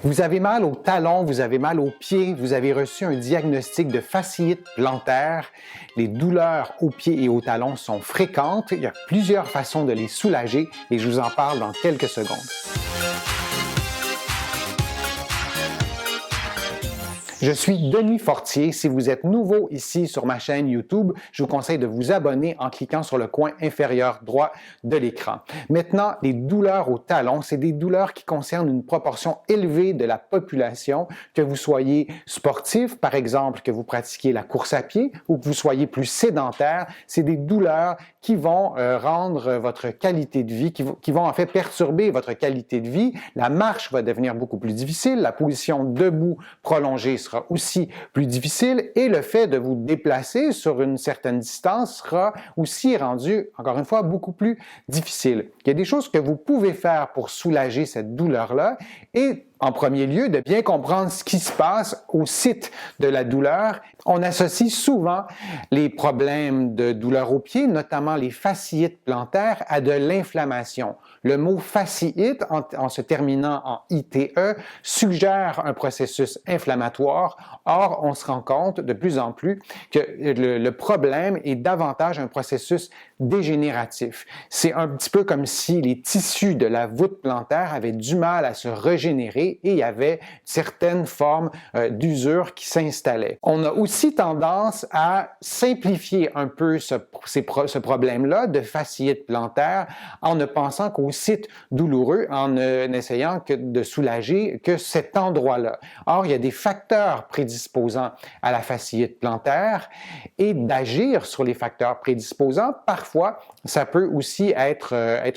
Vous avez mal au talon, vous avez mal aux pieds, vous avez reçu un diagnostic de fasciite plantaire. Les douleurs aux pieds et aux talons sont fréquentes. Il y a plusieurs façons de les soulager et je vous en parle dans quelques secondes. Je suis Denis Fortier. Si vous êtes nouveau ici sur ma chaîne YouTube, je vous conseille de vous abonner en cliquant sur le coin inférieur droit de l'écran. Maintenant, les douleurs au talon, c'est des douleurs qui concernent une proportion élevée de la population, que vous soyez sportif, par exemple, que vous pratiquiez la course à pied ou que vous soyez plus sédentaire. C'est des douleurs qui vont rendre votre qualité de vie, qui vont en fait perturber votre qualité de vie. La marche va devenir beaucoup plus difficile, la position debout prolongée sera aussi plus difficile et le fait de vous déplacer sur une certaine distance sera aussi rendu, encore une fois, beaucoup plus difficile. Il y a des choses que vous pouvez faire pour soulager cette douleur-là et en premier lieu, de bien comprendre ce qui se passe au site de la douleur. On associe souvent les problèmes de douleur aux pieds, notamment les fasciites plantaires, à de l'inflammation. Le mot fasciite, en se terminant en ITE, suggère un processus inflammatoire. Or, on se rend compte de plus en plus que le problème est davantage un processus dégénératif. C'est un petit peu comme si les tissus de la voûte plantaire avaient du mal à se régénérer et il y avait certaines formes d'usure qui s'installaient. On a aussi tendance à simplifier un peu ce problème-là de fasciite plantaire en ne pensant qu'au site douloureux, en essayant de soulager que cet endroit-là. Or, il y a des facteurs prédisposants à la fasciite plantaire et d'agir sur les facteurs prédisposants, parfois, ça peut aussi être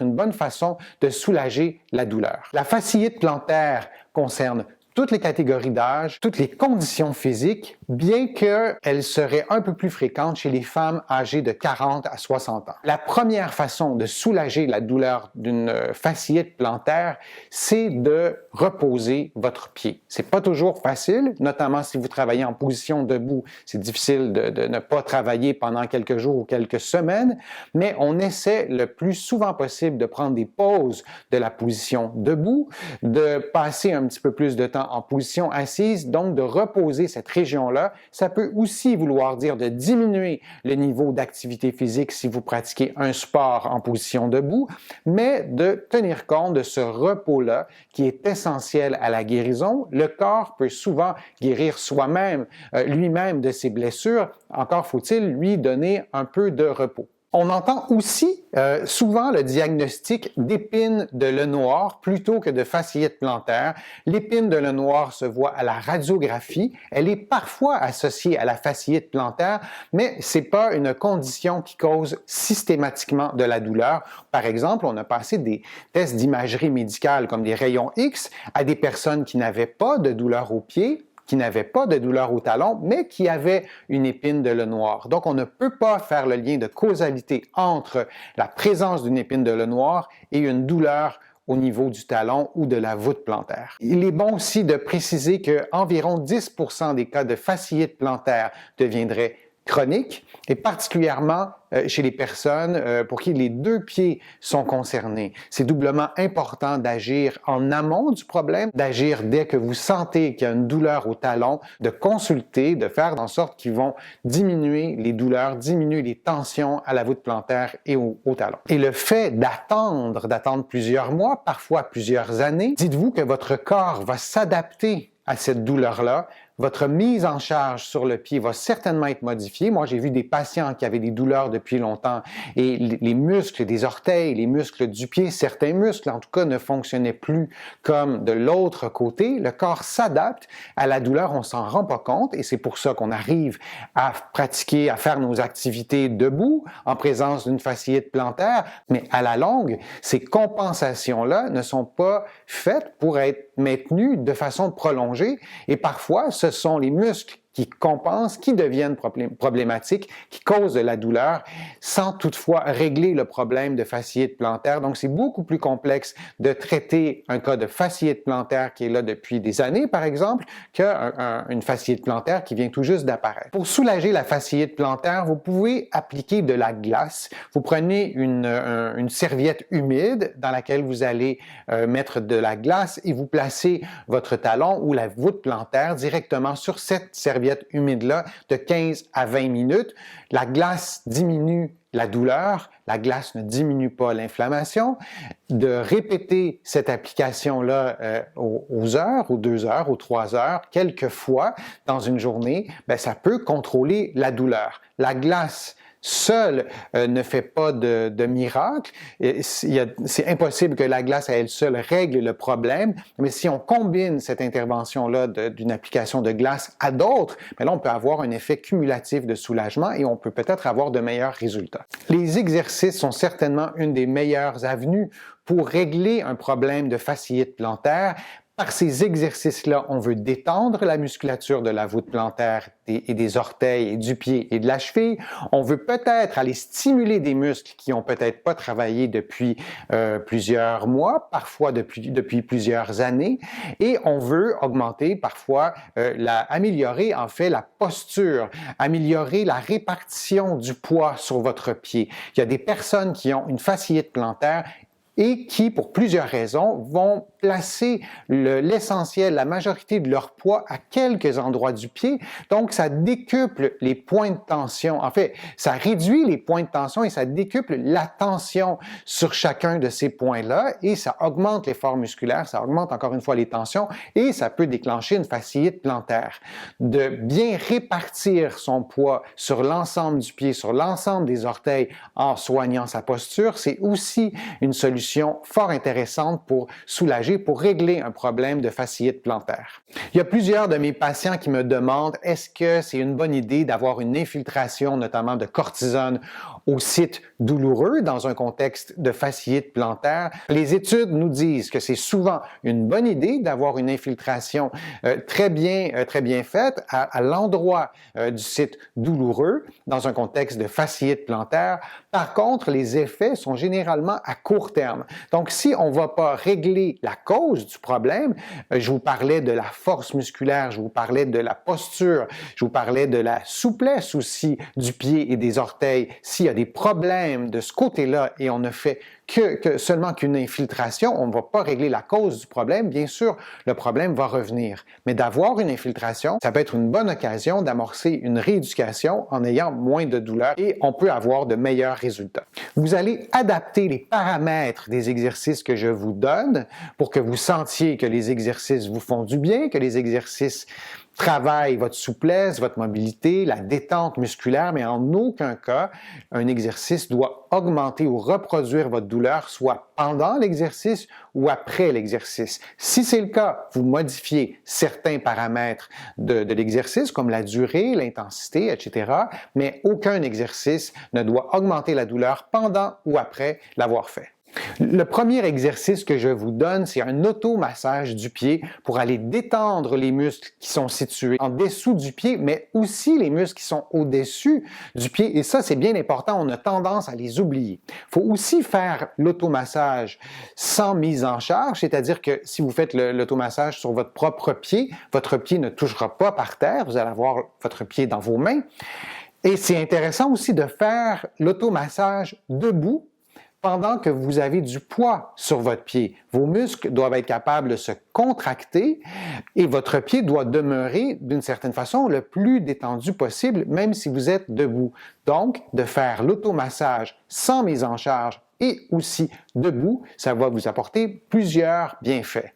une bonne façon de soulager la douleur. La fasciite plantaire concerne toutes les catégories d'âge, toutes les conditions physiques, bien qu'elle serait un peu plus fréquente chez les femmes âgées de 40 à 60 ans. La première façon de soulager la douleur d'une fasciite plantaire, c'est de reposer votre pied. C'est pas toujours facile, notamment si vous travaillez en position debout. C'est difficile de ne pas travailler pendant quelques jours ou quelques semaines, mais on essaie le plus souvent possible de prendre des pauses de la position debout, de passer un petit peu plus de temps en position assise, donc de reposer cette région-là. Ça peut aussi vouloir dire de diminuer le niveau d'activité physique si vous pratiquez un sport en position debout, mais de tenir compte de ce repos-là qui est essentiel à la guérison. Le corps peut souvent guérir soi-même, lui-même de ses blessures. Encore faut-il lui donner un peu de repos. On entend aussi souvent le diagnostic d'épine de l'œil noir plutôt que de fasciite plantaire. L'épine de l'œil noir se voit à la radiographie. Elle est parfois associée à la fasciite plantaire, mais c'est pas une condition qui cause systématiquement de la douleur. Par exemple, on a passé des tests d'imagerie médicale comme des rayons X à des personnes qui n'avaient pas de douleur aux pieds, qui n'avaient pas de douleur au talon, mais qui avaient une épine de l'œil noir. Donc, on ne peut pas faire le lien de causalité entre la présence d'une épine de l'œil noir et une douleur au niveau du talon ou de la voûte plantaire. Il est bon aussi de préciser qu'environ 10% des cas de fasciite plantaire deviendraient chroniques et particulièrement chez les personnes pour qui les deux pieds sont concernés. C'est doublement important d'agir en amont du problème, d'agir dès que vous sentez qu'il y a une douleur au talon, de consulter, de faire en sorte qu'ils vont diminuer les douleurs, diminuer les tensions à la voûte plantaire et au talon. Et le fait d'attendre plusieurs mois, parfois plusieurs années, dites-vous que votre corps va s'adapter à cette douleur-là. Votre mise en charge sur le pied va certainement être modifiée. Moi, j'ai vu des patients qui avaient des douleurs depuis longtemps et les muscles des orteils, les muscles du pied, certains muscles en tout cas ne fonctionnaient plus comme de l'autre côté. Le corps s'adapte à la douleur, on s'en rend pas compte et c'est pour ça qu'on arrive à pratiquer, à faire nos activités debout en présence d'une fasciite plantaire. Mais à la longue, ces compensations-là ne sont pas faites pour être maintenues de façon prolongée et parfois, ce sont les muscles qui compensent, qui deviennent problématiques, qui causent de la douleur, sans toutefois régler le problème de fasciite plantaire. Donc, c'est beaucoup plus complexe de traiter un cas de fasciite plantaire qui est là depuis des années, par exemple, qu'une fasciite plantaire qui vient tout juste d'apparaître. Pour soulager la fasciite plantaire, vous pouvez appliquer de la glace. Vous prenez une serviette humide dans laquelle vous allez mettre de la glace et vous placez votre talon ou la voûte plantaire directement sur cette serviette humide-là de 15 à 20 minutes. La glace diminue la douleur, la glace ne diminue pas l'inflammation. De répéter cette application-là aux heures, aux 2 heures, aux 3 heures, quelques fois dans une journée, bien, ça peut contrôler la douleur. La glace seule ne fait pas de miracle. C'est impossible que la glace à elle seule règle le problème, mais si on combine cette intervention-là d'une application de glace à d'autres, bien là, on peut avoir un effet cumulatif de soulagement et on peut peut-être avoir de meilleurs résultats. Les exercices sont certainement une des meilleures avenues pour régler un problème de fasciite plantaire. Par ces exercices-là, on veut détendre la musculature de la voûte plantaire et des orteils et du pied et de la cheville. On veut peut-être aller stimuler des muscles qui ont peut-être pas travaillé depuis plusieurs mois, parfois depuis plusieurs années, et on veut augmenter parfois, améliorer en fait la posture, améliorer la répartition du poids sur votre pied. Il y a des personnes qui ont une fasciite plantaire et qui, pour plusieurs raisons, vont placer l'essentiel, la majorité de leur poids à quelques endroits du pied. Donc, ça décuple les points de tension. En fait, ça réduit les points de tension et ça décuple la tension sur chacun de ces points-là et ça augmente l'effort musculaire, ça augmente encore une fois les tensions et ça peut déclencher une fasciite plantaire. De bien répartir son poids sur l'ensemble du pied, sur l'ensemble des orteils en soignant sa posture, c'est aussi une solution fort intéressante pour soulager, pour régler un problème de fasciite plantaire. Il y a plusieurs de mes patients qui me demandent est-ce que c'est une bonne idée d'avoir une infiltration, notamment de cortisone, au site douloureux dans un contexte de fasciite plantaire. Les études nous disent que c'est souvent une bonne idée d'avoir une infiltration très bien faite à l'endroit du site douloureux dans un contexte de fasciite plantaire. Par contre, les effets sont généralement à court terme. Donc, si on ne va pas régler la cause du problème, je vous parlais de la force musculaire, je vous parlais de la posture, je vous parlais de la souplesse aussi du pied et des orteils. S'il y a des problèmes de ce côté-là et on ne fait seulement qu'une infiltration, on ne va pas régler la cause du problème. Bien sûr, le problème va revenir. Mais d'avoir une infiltration, ça peut être une bonne occasion d'amorcer une rééducation en ayant moins de douleur et on peut avoir de meilleurs résultats. Vous allez adapter les paramètres des exercices que je vous donne pour que vous sentiez que les exercices vous font du bien, que les exercices travaille votre souplesse, votre mobilité, la détente musculaire, mais en aucun cas, un exercice doit augmenter ou reproduire votre douleur, soit pendant l'exercice ou après l'exercice. Si c'est le cas, vous modifiez certains paramètres de l'exercice, comme la durée, l'intensité, etc., mais aucun exercice ne doit augmenter la douleur pendant ou après l'avoir fait. Le premier exercice que je vous donne, c'est un automassage du pied pour aller détendre les muscles qui sont situés en dessous du pied, mais aussi les muscles qui sont au-dessus du pied. Et ça, c'est bien important, on a tendance à les oublier. Il faut aussi faire l'automassage sans mise en charge, c'est-à-dire que si vous faites l'automassage sur votre propre pied, votre pied ne touchera pas par terre, vous allez avoir votre pied dans vos mains. Et c'est intéressant aussi de faire l'automassage debout, pendant que vous avez du poids sur votre pied. Vos muscles doivent être capables de se contracter et votre pied doit demeurer d'une certaine façon le plus détendu possible, même si vous êtes debout. Donc, de faire l'automassage sans mise en charge et aussi debout, ça va vous apporter plusieurs bienfaits.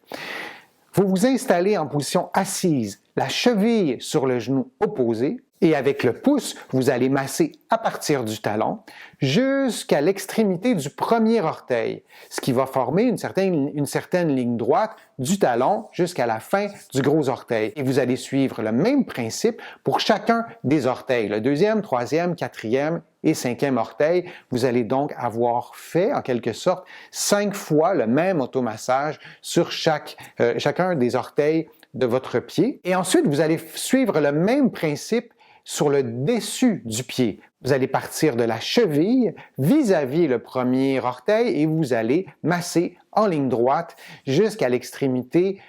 Vous vous installez en position assise, la cheville sur le genou opposé, et avec le pouce, vous allez masser à partir du talon jusqu'à l'extrémité du premier orteil, ce qui va former une certaine ligne droite du talon jusqu'à la fin du gros orteil. Et vous allez suivre le même principe pour chacun des orteils, le deuxième, troisième, quatrième et cinquième orteil. Vous allez donc avoir fait, en quelque sorte, 5 fois le même automassage sur chacun des orteils de votre pied. Et ensuite, vous allez suivre le même principe sur le dessus du pied. Vous allez partir de la cheville vis-à-vis le premier orteil et vous allez masser en ligne droite jusqu'à l'extrémité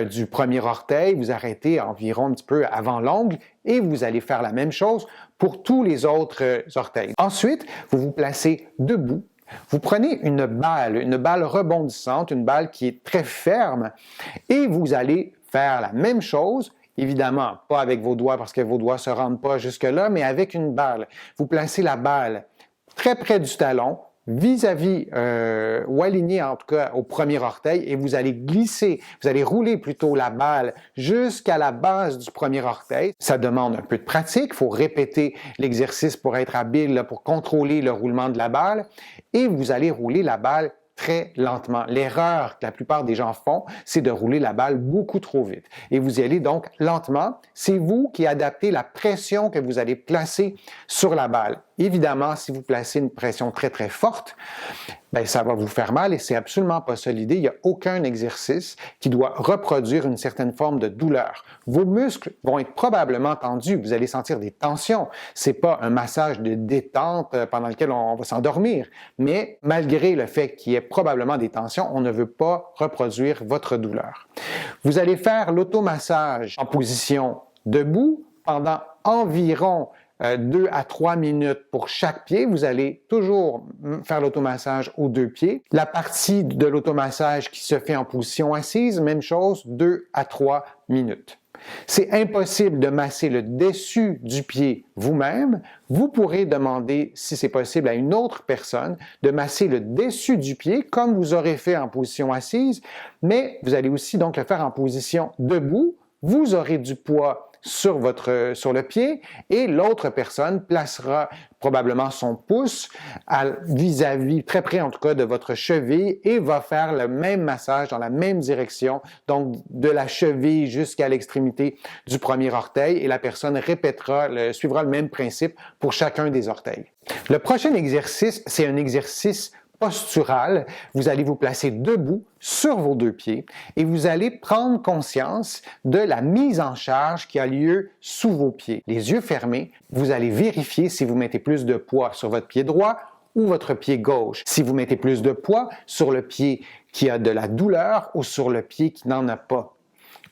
du premier orteil. Vous arrêtez environ un petit peu avant l'ongle et vous allez faire la même chose pour tous les autres orteils. Ensuite, vous vous placez debout. Vous prenez une balle rebondissante, une balle qui est très ferme et vous allez faire la même chose. Évidemment, pas avec vos doigts parce que vos doigts ne se rendent pas jusque-là, mais avec une balle. Vous placez la balle très près du talon, vis-à-vis ou aligné en tout cas au premier orteil et vous allez glisser, vous allez rouler plutôt la balle jusqu'à la base du premier orteil. Ça demande un peu de pratique, il faut répéter l'exercice pour être habile, pour contrôler le roulement de la balle et vous allez rouler la balle très lentement. L'erreur que la plupart des gens font, c'est de rouler la balle beaucoup trop vite. Et vous y allez donc lentement. C'est vous qui adaptez la pression que vous allez placer sur la balle. Évidemment, si vous placez une pression très, très forte, bien, ça va vous faire mal et c'est absolument pas ça l'idée. Il n'y a aucun exercice qui doit reproduire une certaine forme de douleur. Vos muscles vont être probablement tendus. Vous allez sentir des tensions. C'est pas un massage de détente pendant lequel on va s'endormir. Mais malgré le fait qu'il y ait probablement des tensions, on ne veut pas reproduire votre douleur. Vous allez faire l'automassage en position debout pendant environ 2 à 3 minutes pour chaque pied. Vous allez toujours faire l'automassage aux deux pieds. La partie de l'automassage qui se fait en position assise, même chose, 2 à 3 minutes. C'est impossible de masser le dessus du pied vous-même. Vous pourrez demander, si c'est possible, à une autre personne de masser le dessus du pied, comme vous aurez fait en position assise, mais vous allez aussi donc le faire en position debout. Vous aurez du poids sur le pied et l'autre personne placera probablement son pouce vis-à-vis, très près en tout cas de votre cheville et va faire le même massage dans la même direction, donc de la cheville jusqu'à l'extrémité du premier orteil et la personne suivra le même principe pour chacun des orteils. Le prochain exercice, c'est un exercice postural. Vous allez vous placer debout sur vos deux pieds et vous allez prendre conscience de la mise en charge qui a lieu sous vos pieds. Les yeux fermés, vous allez vérifier si vous mettez plus de poids sur votre pied droit ou votre pied gauche. Si vous mettez plus de poids sur le pied qui a de la douleur ou sur le pied qui n'en a pas.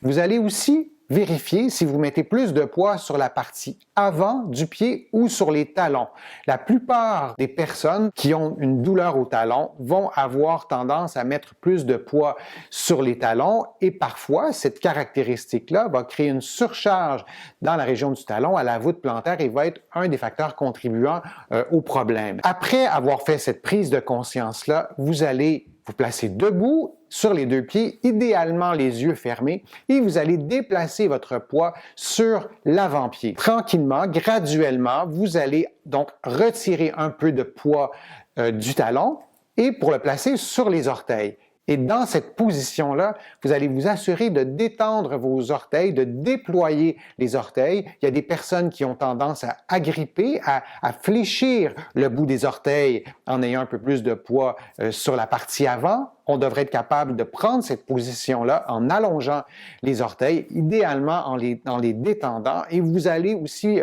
Vous allez aussi vérifiez si vous mettez plus de poids sur la partie avant du pied ou sur les talons. La plupart des personnes qui ont une douleur au talon vont avoir tendance à mettre plus de poids sur les talons et parfois, cette caractéristique-là va créer une surcharge dans la région du talon à la voûte plantaire et va être un des facteurs contribuants au problème. Après avoir fait cette prise de conscience-là, vous allez vous placer debout sur les deux pieds, idéalement les yeux fermés, et vous allez déplacer votre poids sur l'avant-pied. Tranquillement, graduellement, vous allez donc retirer un peu de poids du talon et pour le placer sur les orteils. Et dans cette position-là, vous allez vous assurer de détendre vos orteils, de déployer les orteils. Il y a des personnes qui ont tendance à agripper, à fléchir le bout des orteils en ayant un peu plus de poids sur la partie avant. On devrait être capable de prendre cette position-là en allongeant les orteils, idéalement en les détendant. Et vous allez aussi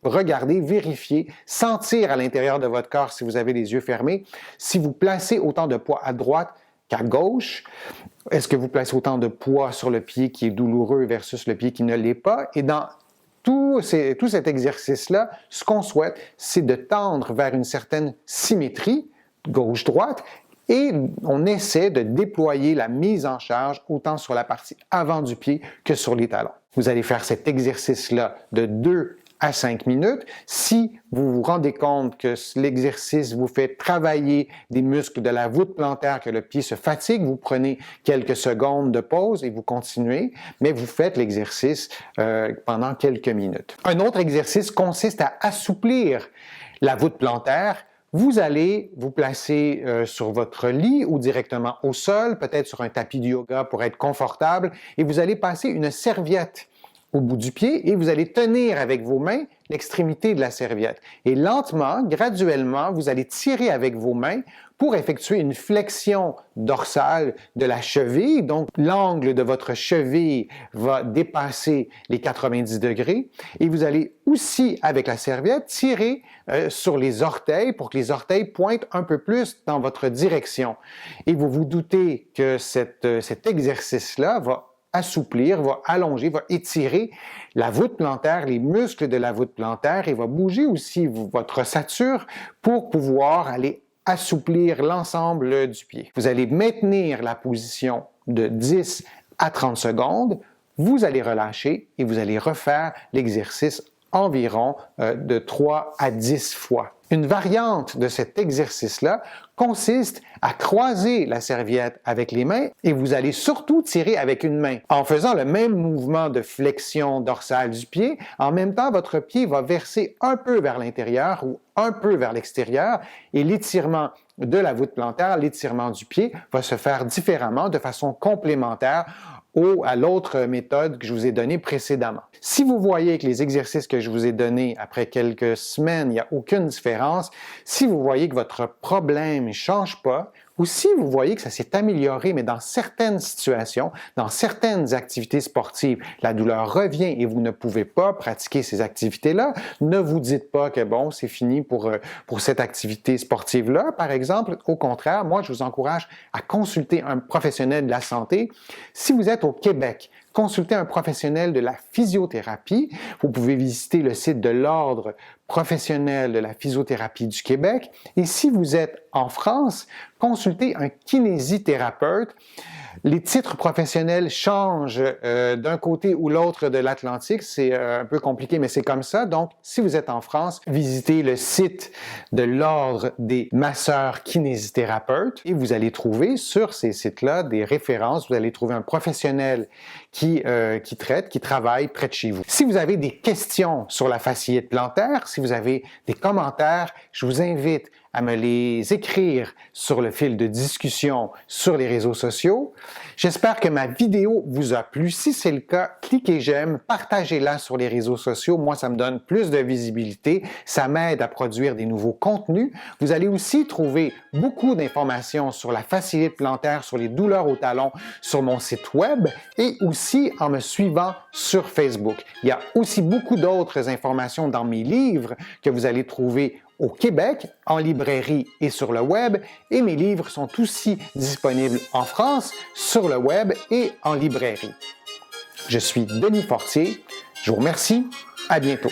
regarder, vérifier, sentir à l'intérieur de votre corps si vous avez les yeux fermés, si vous placez autant de poids à droite qu'à gauche. Est-ce que vous placez autant de poids sur le pied qui est douloureux versus le pied qui ne l'est pas? Et dans tout cet exercice-là, ce qu'on souhaite, c'est de tendre vers une certaine symétrie, gauche-droite, et on essaie de déployer la mise en charge autant sur la partie avant du pied que sur les talons. Vous allez faire cet exercice-là de 2 à 5 minutes. Si vous vous rendez compte que l'exercice vous fait travailler des muscles de la voûte plantaire, que le pied se fatigue, vous prenez quelques secondes de pause et vous continuez, mais vous faites l'exercice pendant quelques minutes. Un autre exercice consiste à assouplir la voûte plantaire. Vous allez vous placer sur votre lit ou directement au sol, peut-être sur un tapis de yoga pour être confortable, et vous allez passer une serviette au bout du pied et vous allez tenir avec vos mains l'extrémité de la serviette. Et lentement, graduellement, vous allez tirer avec vos mains pour effectuer une flexion dorsale de la cheville. Donc, l'angle de votre cheville va dépasser les 90 degrés. Et vous allez aussi, avec la serviette, tirer sur les orteils pour que les orteils pointent un peu plus dans votre direction. Et vous vous doutez que cet exercice-là va assouplir, va allonger, va étirer la voûte plantaire, les muscles de la voûte plantaire et va bouger aussi votre ossature pour pouvoir aller assouplir l'ensemble du pied. Vous allez maintenir la position de 10 à 30 secondes, vous allez relâcher et vous allez refaire l'exercice environ de 3 à 10 fois. Une variante de cet exercice-là consiste à croiser la serviette avec les mains et vous allez surtout tirer avec une main. En faisant le même mouvement de flexion dorsale du pied, en même temps, votre pied va verser un peu vers l'intérieur ou un peu vers l'extérieur et l'étirement de la voûte plantaire, l'étirement du pied va se faire différemment, de façon complémentaire à l'autre méthode que je vous ai donnée précédemment. Si vous voyez que les exercices que je vous ai donnés après quelques semaines, il n'y a aucune différence, si vous voyez que votre problème ne change pas, ou si vous voyez que ça s'est amélioré, mais dans certaines situations, dans certaines activités sportives, la douleur revient et vous ne pouvez pas pratiquer ces activités-là, ne vous dites pas que bon, c'est fini pour cette activité sportive-là. Par exemple, au contraire, moi, je vous encourage à consulter un professionnel de la santé. Si vous êtes au Québec, consultez un professionnel de la physiothérapie. Vous pouvez visiter le site de l'Ordre professionnel de la physiothérapie du Québec. Et si vous êtes en France, consultez un kinésithérapeute. Les titres professionnels changent d'un côté ou l'autre de l'Atlantique. C'est un peu compliqué, mais c'est comme ça. Donc, si vous êtes en France, visitez le site de l'Ordre des masseurs kinésithérapeutes et vous allez trouver sur ces sites-là des références. Vous allez trouver un professionnel qui travaille près de chez vous. Si vous avez des questions sur la fasciite plantaire, si vous avez des commentaires, je vous invite à me les écrire sur le fil de discussion sur les réseaux sociaux. J'espère que ma vidéo vous a plu. Si c'est le cas, cliquez j'aime, partagez-la sur les réseaux sociaux. Moi, ça me donne plus de visibilité. Ça m'aide à produire des nouveaux contenus. Vous allez aussi trouver beaucoup d'informations sur la fasciite plantaire, sur les douleurs au talon, sur mon site web et aussi en me suivant sur Facebook. Il y a aussi beaucoup d'autres informations dans mes livres que vous allez trouver au Québec, en librairie et sur le web, et mes livres sont aussi disponibles en France, sur le web et en librairie. Je suis Denis Fortier, je vous remercie, à bientôt.